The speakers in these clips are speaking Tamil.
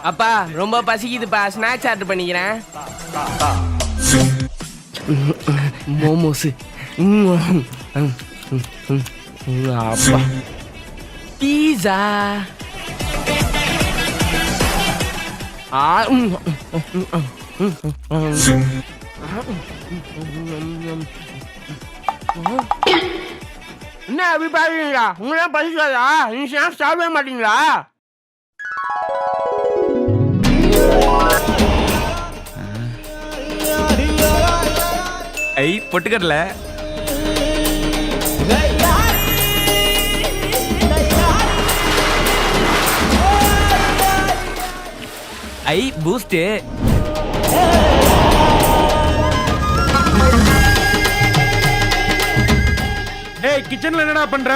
அப்பா ரொம்ப பசிக்குதுப்பா, ஸ்நாக்ஸ் ஆர்டர் பண்ணிக்கிறேன். மோமோஸ். அப்பா பீஸா. என்ன அப்படி பாருங்களா? உங்களா பசிக்காதா? நீங்க சாப்பிட மாட்டீங்களா? ஐ பொட்டுக்கடல. ஐ பூஸ்ட். ஏய் கிச்சன்ல என்னடா பண்ற?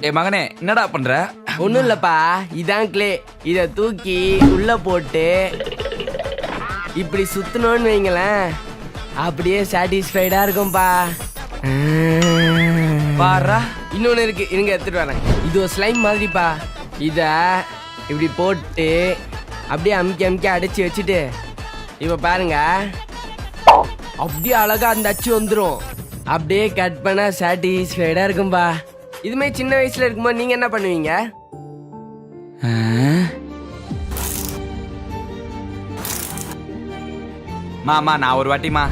ஏய் மகனே என்னடா பண்ற? ஒண்ணும் இல்லப்பா, இதான் கிளே. இத தூக்கி உள்ள போட்டு இப்படி சுத்தணும்னு வைங்களேன், அப்படியே சாட்டிஸ்ஃபைடா இருக்கும்பா. பாரா. இன்னொன்னு இருக்கு, இருங்க எடுத்துட்டு வரேன். இது ஒரு ஸ்லைம் மாதிரிப்பா. இத இப்படி போட்டு அப்படியே அமுக்கி அமுக்கி அடைச்சி வச்சுட்டு இப்ப பாருங்க, அப்படியே அழகா அந்த அச்சு வந்துடும். அப்படியே கட் பண்ண சாட்டிஸ்ஃபைடா இருக்கும்பா. இதுமே சின்ன வயசுல இருக்கும்போது நீங்க என்ன பண்ணுவீங்க? மாமா நான் ஒரு வாட்டிமா.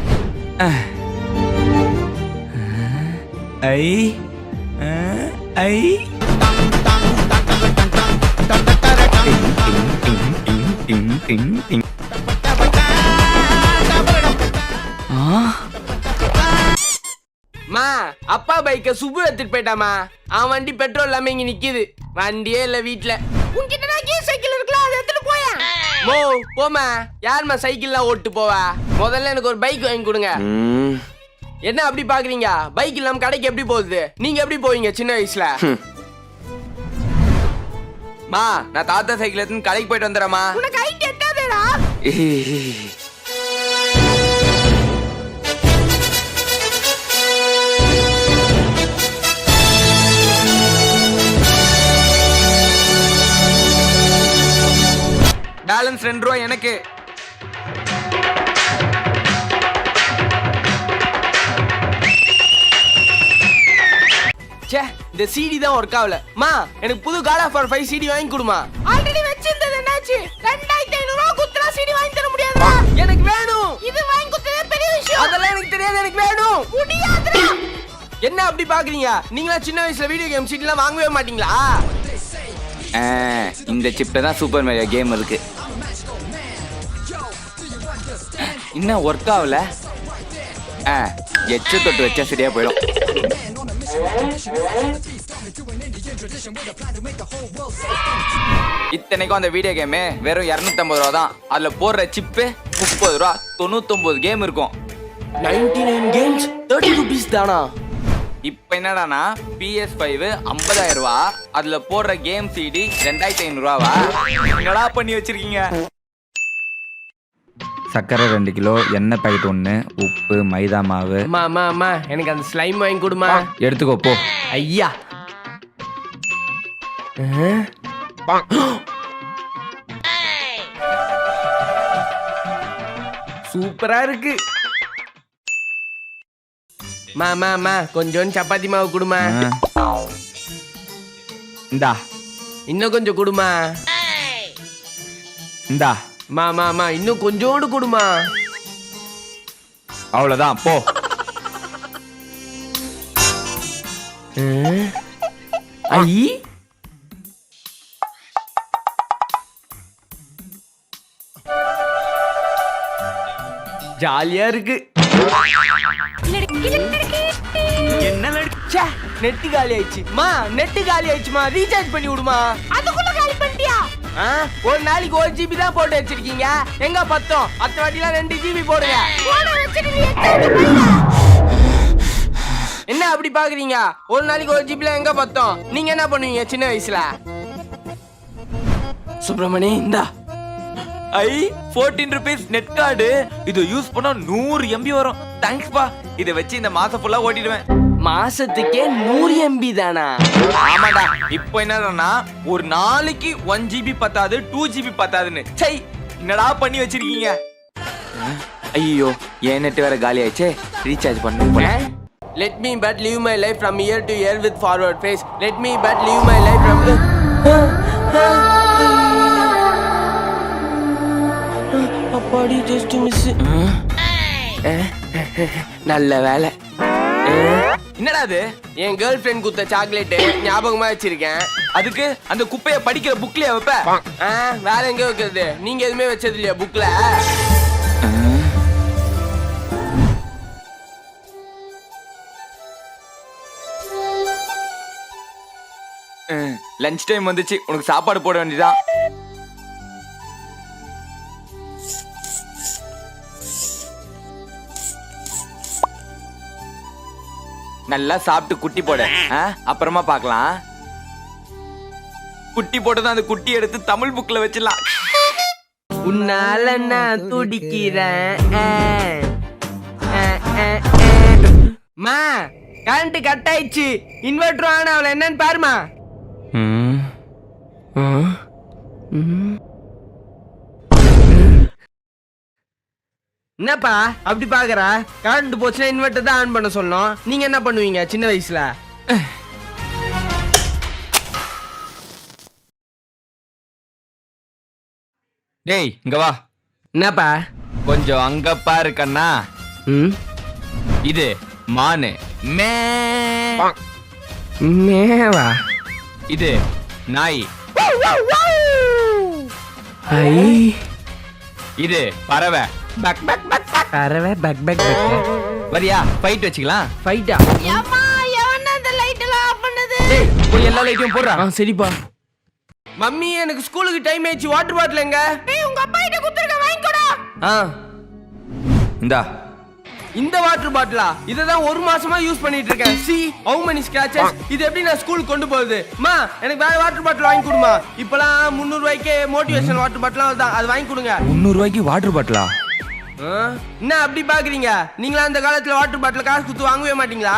ஐ ஐ மா, அப்பா பைக்க சுப்பு எடுத்துட்டு போயிட்டாமா. அவன் வண்டி பெட்ரோல் இல்லாம இங்க நிக்குது. வண்டியே இல்ல வீட்டுல. உன்கிட்ட சைக்கிள் இருக்கலாம், அதை எடுத்துட்டு போயா. மோ போமா, யாருமா சைக்கிள்லாம் ஓட்டு போவா? முதல்ல எனக்கு ஒரு பைக் வாங்கி கொடுங்க. என்ன அப்படி பாக்குறீங்க? பைக் இல்லாம கடைக்கு எப்படி போகுது? நீங்க எப்படி போவீங்க சின்ன வயசுல? மா நான் தாத்தா சைக்கிள் எடுத்து கடைக்கு போயிட்டு வந்துடுறேம்மா. உனக்கு ஹைட் எட்டாதேடா. பேலன்ஸ் 2 ரூபா எனக்கு. ச்சே, இந்த சிடி தான் ஒர்க் ஆகல. மா எனக்கு புது God of War 5 சிடி வாங்கி கொடுமா. ஆல்ரெடி வச்சிருந்தது என்னாச்சு? 2500 ரூபாய் குத்துறா சிடி வாங்கி தர முடியாதுடா. எனக்கு வேணும். இது வாங்கி குத்ததே பெரிய விஷயம். அதெல்லாம் எனக்கு தெரியாது, எனக்கு வேணும். முடியாதுடா. என்ன அப்படி பாக்குறீங்க? நீங்களா சின்ன வயசுல வீடியோ கேம் சிடிலாம் வாங்கவே மாட்டீங்களா? இந்த சிப்ல தான் சூப்பர் மேரியோ கேம் இருக்கு. இன்னும் ஒர்க் ஆகல. எச்சு தொட்டு வச்சா சரியா போயிடும். இத்தனைக்கும் அந்த வீடியோ கேமு வெறும் 250 ரூபா தான். அதுல போடுற சிப்பு 30 ரூபா. 99 கேம் இருக்கும். 99 கேம்ஸ் 30 rupees தானா? இப்ப என்னடானா PS5 50,000 ரூபா. அதுல போடுற கேம் சிடி 2500 ரூபாவா? என்னடா பண்ணி வச்சிருக்கீங்க? சர்க்கரை 2 கிலோ, எண்ணெய் பாக்கெட் 1, உப்பு, மைதா மாவு. அம்மா எனக்கு அந்த ஸ்லைம் வாங்கி கொடுமா. எடுத்துக்கோ போ. ஐயா, சூப்பரா இருக்கு. மா கொஞ்சம் சப்பாத்தி மாவு கொடுமா. இந்தா. இன்னும் கொஞ்சம் கொடுமா. இந்தா. மா இன்னும் கொஞ்சோண்டு கொடுமா. அவ்வளவுதான் போ. ஐ, ஜாலியா இருக்கு. என்ன நடிச்சா? நெட் காலி ஆயிடுச்சு. மா நெட் காலி ஆயிடுச்சுமா, ரீசார்ஜ் பண்ணி விடுமா. அதுக்குள்ள காலி பண்ணிட்டியா? ஒரு நாளைக்கு 1 GB தான் போட்டு வச்சிருக்கீங்க. எங்க பத்தம்? அத்த வாட்டிலாம் 2 GB போடுங்க. என்ன அப்படி பாக்குறீங்க? ஒரு நாளைக்கு 1 GB எங்க பத்தம்? நீங்க என்ன பண்ணுவீங்க சின்ன வயசுல? சுப்பிரமணி இந்தா. ஐ 14 rupees நெட் கார்டு. இது யூஸ் பண்ணா 100 MB வரும். தேங்க்ஸ் பா. இதை வச்சு இந்த மாசம் ஃபுல்லா ஓட்டிடுவேன். மாசத்துக்கே 100 MB தானா? ஆமாடா. இப்போ என்னடான்னா ஒரு நாளைக்கு 1 GB பத்தாது, 2 GB பத்தாதுன்னு. சை, என்னடா பண்ணி வச்சிருக்கீங்க? ஐயோ, என் நெட் வேற காலி ஆயிடுச்சே. ரீசார்ஜ் பண்ணணும் போல. Let me but live my life from year to year with forward face. Let me but live my life from அப்பாடி ஜஸ்ட் மிஸ். நல்ல வேலை. என்னடா அது? என் கேர்ள் ஃப்ரெண்ட் குத்த சாக்லேட் ஞாபகமா வச்சிருக்கேன். அதுக்கு அந்த குப்பைய படிக்கிற புக்லயே வைப்ப? வேற எங்க வைக்கிறது? நீங்க எதுவுமே வச்சது இல்லையா புக்ல? லஞ்ச் டைம் வந்துச்சு, உனக்கு சாப்பாடு போட வேண்டியதான். நல்லா சாப்பிட்டு குட்டி போடு. அப்புறமா பார்க்கலாம். குட்டி போட்டதும் அந்த குட்டி எடுத்து தமிழ் புக்ல வச்சிடலாம். உன்னால நான் துடிக்கிறேன். மா, கரண்ட் கட் ஆயிடுச்சு. இன்வெர்டர் ஆன் ஆகல, என்னன்னு பாருமா. என்னப்பா அப்படி பாக்குற? கரண்ட் போச்சுன்னா இன்வெர்டர் தான் ஆன் பண்ண சொல்லணும். நீங்க என்ன பண்ணுவீங்க சின்ன வயசுல? டேய், இங்க வா. என்னப்பா? கொஞ்சம் அங்க பாரு கண்ணா. இது மானு மே. மேவா? இது நாய். ஐ, இது பறவை. Buck buck buck buck. பறவை பக் பக் பக். வரியா? ஃபைட் வச்சுக்கலாம். ஃபைட்டா? ஏம்மா, எவன்டா இந்த லைட் எல்லாம் ஆஃப் பண்ணது? டேய், போய் எல்லா லைட்டையும் போடுறா. சரிப்பா. மம்மி, எனக்கு ஸ்கூலுக்கு டைம் ஆயிடுச்சு. வாட்டர் பாட்டில் எங்க? டேய், உங்க அப்பா கிட்ட குடுத்துருக்க, வாங்கிக்கோடா. இந்தா. இந்த வாட்டர் பாட்டிலா? இததான் 1 மாசமா யூஸ் பண்ணிட்டு இருக்கேன். C how many scratches. இது எப்படி நான் ஸ்கூலுக்கு கொண்டு போகுது? அம்மா, எனக்கு வேற வாட்டர் பாட்டில் வாங்கி கொடுமா. இப்பலாம் 300 ரூபாய்க்கு மோட்டிவேஷன் வாட்டர் பாட்டிலாம் வருதா, அது வாங்கி கொடுங்க. 300 ரூபாய்க்கு வாட்டர் பாட்டிலா? என்ன அப்படி பாக்குறீங்க? நீங்களா அந்த காலத்துல வாட்டர் பாட்டில் காசு கொடுத்து வாங்கவே மாட்டீங்களா?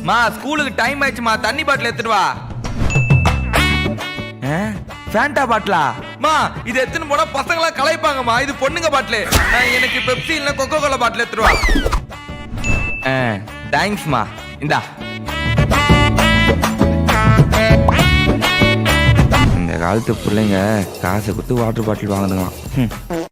மா, ஸ்கூலுக்கு டைம் ஆயிடுச்சுமா, தண்ணி பாட்டில் எடுத்துட்டு வா. ஃபேண்டா பாட்டிலா? மா, இது எடுத்துன்னு போனா பசங்களா கலாய்ப்பாங்கம்மா. இது பொண்ணுங்க பாட்டில். எனக்கு பெப்சி இல்ல கொக்கோ கோலா பாட்டில் எடுத்துட்டு வா. தேங்க்ஸ்மா. இந்தா. இந்த காலத்து பிள்ளைங்க காசை கொடுத்து வாட்டர் பாட்டில் வாங்குதுங்க.